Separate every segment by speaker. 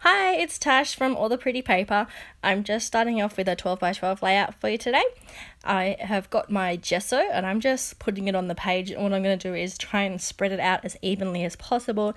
Speaker 1: Hi, it's Tash from All the Pretty Paper. I'm just starting off with a 12 by 12 layout for you today. I have got my gesso and I'm just putting it on the page, and what I'm going to do is try and spread it out as evenly as possible.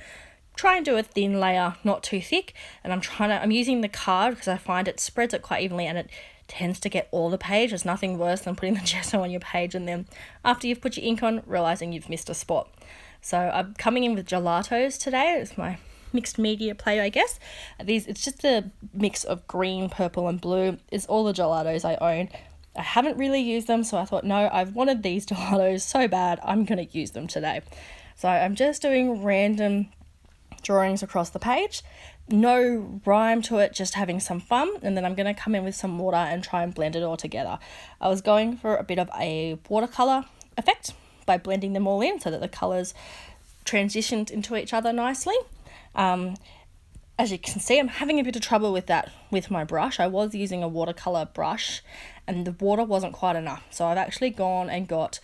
Speaker 1: Try and do a thin layer, not too thick, and I'm using the card because I find it spreads it quite evenly and it tends to get all the page. There's nothing worse than putting the gesso on your page and then after you've put your ink on, realizing you've missed a spot. So I'm coming in with gelatos today. It's my mixed media play, I guess. It's just a mix of green, purple and blue. It's all the gelatos I own. I haven't really used them, so I thought, no, I've wanted these gelatos so bad, I'm going to use them today. So I'm just doing random drawings across the page. No rhyme to it, just having some fun, and then I'm going to come in with some water and try and blend it all together. I was going for a bit of a watercolour effect by blending them all in so that the colours transitioned into each other nicely. As you can see, I'm having a bit of trouble with that with my brush. I was using a watercolour brush and the water wasn't quite enough. So I've actually gone and got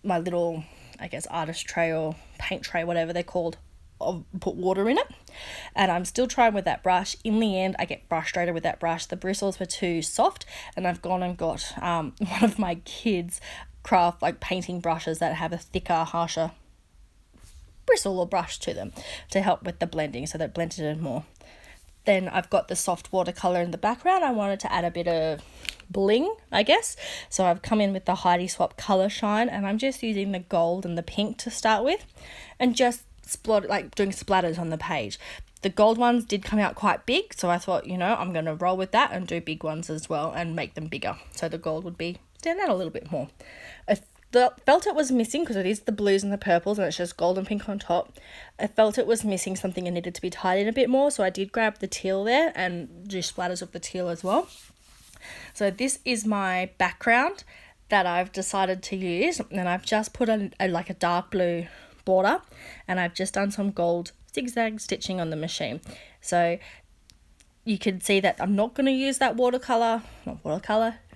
Speaker 1: my little, I guess, artist tray or paint tray, whatever they're called, put water in it. And I'm still trying with that brush. In the end, I get frustrated with that brush. The bristles were too soft and I've gone and got one of my kids' craft painting brushes that have a thicker, harsher bristle or brush to them to help with the blending, so that blended in more. Then I've got the soft watercolor in the background. I wanted to add a bit of bling, I guess, so I've come in with the Heidi Swap Color Shine and I'm just using the gold and the pink to start with and just doing splatters on the page. The gold ones did come out quite big, so I thought, I'm going to roll with that and do big ones as well and make them bigger, so the gold would stand out a little bit more. I felt it was missing, because it is the blues and the purples and it's just gold and pink on top. I felt it was missing something and needed to be tidied a bit more, so I did grab the teal there and do splatters of the teal as well. So this is my background that I've decided to use, and I've just put a dark blue border and I've just done some gold zigzag stitching on the machine. So you can see that I'm not going to use that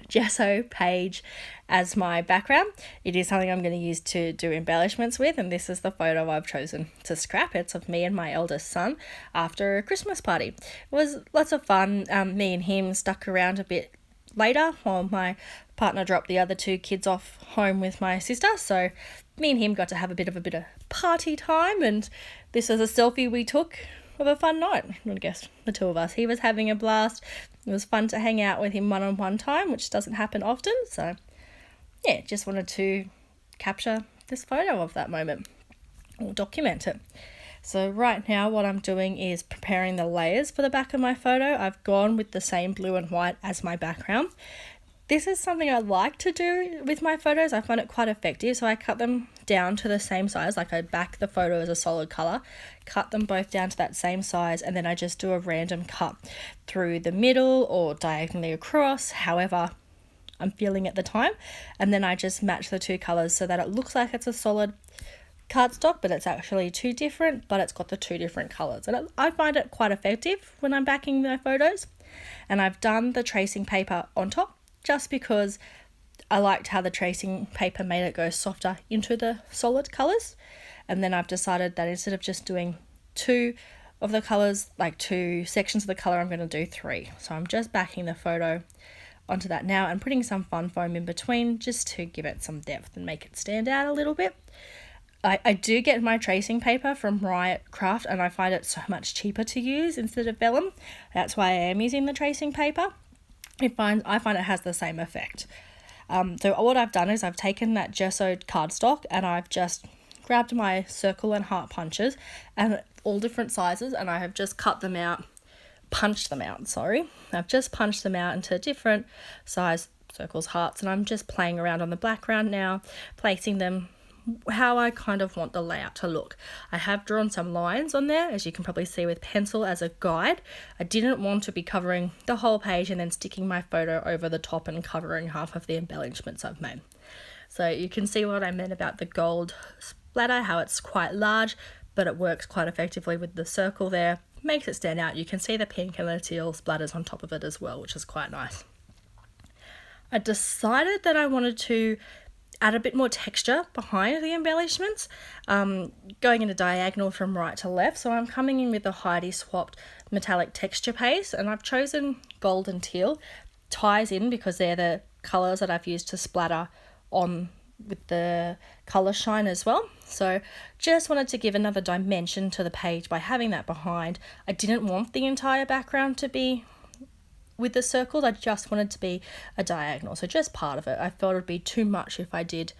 Speaker 1: gesso page as my background. It is something I'm going to use to do embellishments with, and this is the photo I've chosen to scrap. It's of me and my eldest son after a Christmas party. It was lots of fun. Me and him stuck around a bit later while my partner dropped the other two kids off home with my sister, so me and him got to have a bit of party time, and this is a selfie we took of a fun night. I guess the two of us. He was having a blast. It was fun to hang out with him one-on-one time, which doesn't happen often. So yeah, just wanted to capture this photo of that moment or document it. So right now what I'm doing is preparing the layers for the back of my photo. I've gone with the same blue and white as my background. This is something I like to do with my photos. I find it quite effective. So I cut them down to the same size, I back the photo as a solid color, cut them both down to that same size, and then I just do a random cut through the middle or diagonally across, however I'm feeling at the time. And then I just match the two colors so that it looks like it's a solid cardstock, but it's actually two different, but it's got the two different colors. And I find it quite effective when I'm backing my photos. And I've done the tracing paper on top, just because I liked how the tracing paper made it go softer into the solid colours. And then I've decided that instead of just doing two of the colours, two sections of the colour, I'm going to do three. So I'm just backing the photo onto that now and putting some fun foam in between just to give it some depth and make it stand out a little bit. I do get my tracing paper from Riot Craft and I find it so much cheaper to use instead of vellum. That's why I am using the tracing paper. I find it has the same effect. So what I've done is I've taken that gessoed cardstock and I've just grabbed my circle and heart punches and all different sizes, and I have just punched them out, I've just punched them out into different size circles, hearts, and I'm just playing around on the background now, placing them how I kind of want the layout to look. I have drawn some lines on there, as you can probably see, with pencil as a guide. I didn't want to be covering the whole page and then sticking my photo over the top and covering half of the embellishments I've made. So you can see what I meant about the gold splatter, how it's quite large, but it works quite effectively with the circle there. Makes it stand out. You can see the pink and the teal splatters on top of it as well, which is quite nice. I decided that I wanted to add a bit more texture behind the embellishments, going in a diagonal from right to left. So I'm coming in with the Heidi Swapped metallic texture paste, and I've chosen gold and teal. Ties in because they're the colours that I've used to splatter on with the colour shine as well. So just wanted to give another dimension to the page by having that behind. I didn't want the entire background to be with the circles, I just wanted to be a diagonal, so just part of it. I thought it would be too much if I did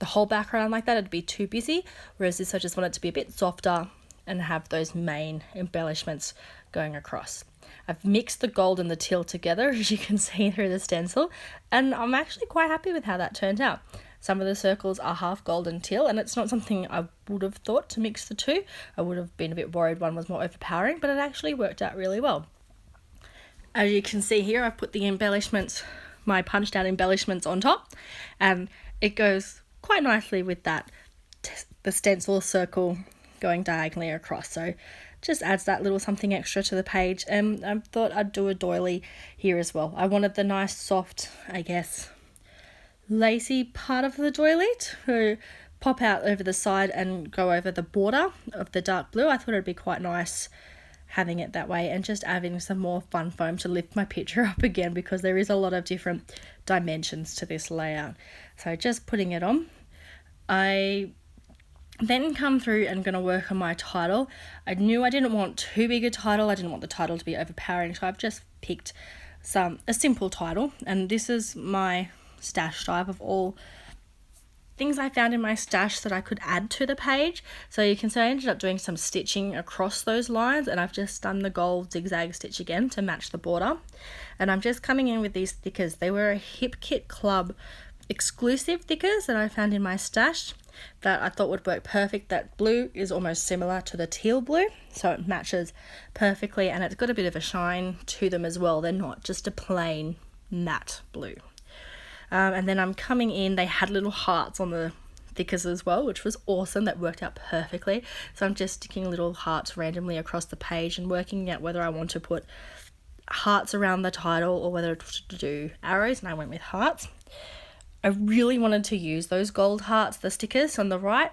Speaker 1: the whole background like that, it'd be too busy, whereas this I just wanted to be a bit softer and have those main embellishments going across. I've mixed the gold and the teal together, as you can see through the stencil, and I'm actually quite happy with how that turned out. Some of the circles are half gold and teal, and it's not something I would have thought to mix the two. I would have been a bit worried one was more overpowering, but it actually worked out really well. As you can see here, I've put the embellishments, my punched out embellishments on top, and it goes quite nicely with that, the stencil circle going diagonally across. So just adds that little something extra to the page, and I thought I'd do a doily here as well. I wanted the nice soft, I guess, lacy part of the doily to pop out over the side and go over the border of the dark blue. I thought it'd be quite nice having it that way, and just adding some more fun foam to lift my picture up again, because there is a lot of different dimensions to this layout. So just putting it on. I then come through and going to work on my title. I knew I didn't want too big a title. I didn't want the title to be overpowering, so I've just picked a simple title, and this is my stash type of all things I found in my stash that I could add to the page. So you can see I ended up doing some stitching across those lines, and I've just done the gold zigzag stitch again to match the border. And I'm just coming in with these thickers. They were a Hip Kit Club exclusive thickers that I found in my stash that I thought would work perfect. That blue is almost similar to the teal blue, so it matches perfectly, and it's got a bit of a shine to them as well. They're not just a plain matte blue. And then I'm coming in, they had little hearts on the thickers as well, which was awesome. That worked out perfectly. So I'm just sticking little hearts randomly across the page and working out whether I want to put hearts around the title or whether to do arrows, and I went with hearts. I really wanted to use those gold hearts, the stickers on the right,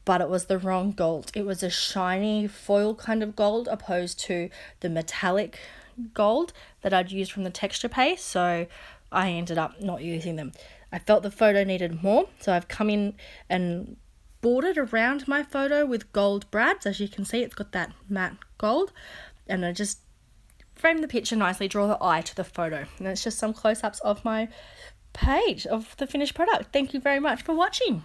Speaker 1: but it was the wrong gold. It was a shiny foil kind of gold opposed to the metallic gold that I'd used from the texture paste, so I ended up not using them. I felt the photo needed more, so I've come in and bordered around my photo with gold brads. As you can see, it's got that matte gold, and I just frame the picture nicely, draw the eye to the photo, and it's just some close-ups of my page of the finished product. Thank you very much for watching.